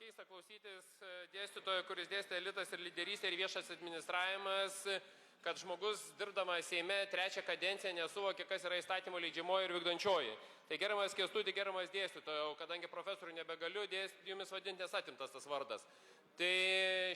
keista klausytis dėstytojo, kuris dėstė elitas ir lyderystė ir viešas administravimas, kad žmogus dirbdamas Seime trečią kadenciją nesuvokė, kas yra įstatymo leidžiamoji ir vykdančioji. Tai gerbiamas Kęstuti, gerbiamas dėstytojo, kadangi profesorių nebegaliu jumis vadinti, nes atimtas tas vardas. Tai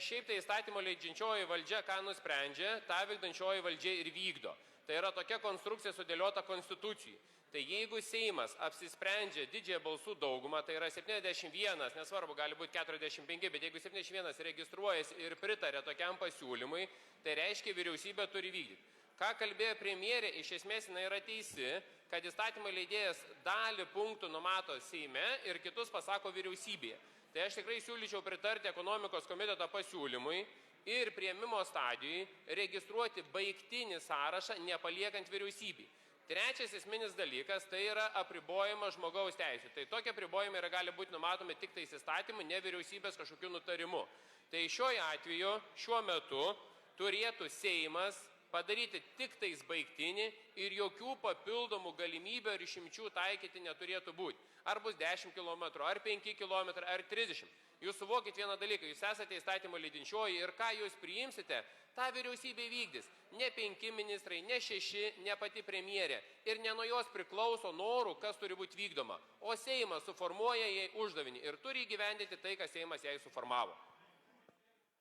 šiaip tai įstatymo leidžiančioji valdžia, ką nusprendžia, tą vykdančioji valdžia ir vykdo. Tai yra tokia konstrukcija sudėliota konstitucijai. Tai jeigu Seimas apsisprendžia didžiąją balsų daugumą, tai yra 71, nesvarbu, gali būti 45, bet jeigu 71 registruojasi ir pritarė tokiam pasiūlymui, tai reiškia vyriausybė turi vykdyti. Ką kalbėjo premjerė, iš esmės jinai yra teisi, kad įstatymo leidėjas dalį punktų numato Seime ir kitus pasako vyriausybėje. Tai aš tikrai siūlyčiau pritarti ekonomikos komiteto pasiūlymui ir priėmimo stadijui registruoti baigtinį sąrašą, nepaliekant vyriausybei. Trečias esminis dalykas tai yra apribojimas žmogaus teisių. Tai tokie apribojimai gali būti numatomi tik tais įstatymų, ne vyriausybės kažkokiu nutarimu. Tai šiuo atveju, šiuo metu turėtų Seimas padaryti tik tais baigtinį ir jokių papildomų galimybių ir išimčių taikyti neturėtų būti. Ar bus 10 km, ar 5 km, ar 30. Jūs suvokit vieną dalyką, jūs esate įstatymo leidinčioji ir ką jūs priimsite, tą vyriausybė vykdys. Ne 5 ministrai, ne 6, ne pati premjerė. Ir ne nuo jos priklauso norų, kas turi būti vykdoma. O Seimas suformuoja jai uždavinį ir turi įgyvendinti tai, ką Seimas jai suformavo.